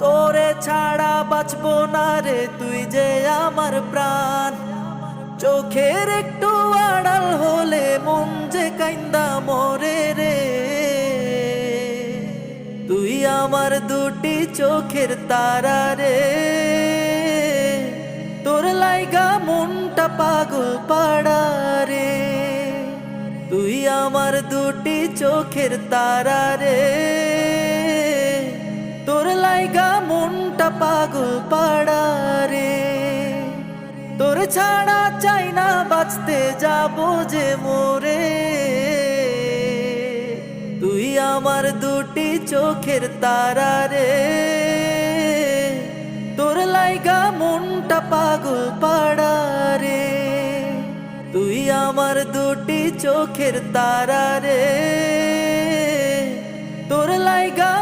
তোরে ছাড়া বাঁচবো না রে, তুই যে আমার প্রাণ। চোখের একটু আড়াল হলে মন যে কাইন্দা মরে রে। তুই আমার দুটি চোখের তারা রে, তোর লাইগা মনটা পাগল পাড়া রে। তুই আমার দুটি চোখের তারা রে, তোর লাইগা মনটা পাগল পাড়া রে। তোর ছাড়া চাই না বাঁচতে যাবো যে মোরে। তুই আমার দুটি চোখের তারা রে, তোর লাইগা মনটা পাগল পাড়া রে। তুই আমার দুটি চোখের তারা রে, তোর লাইগা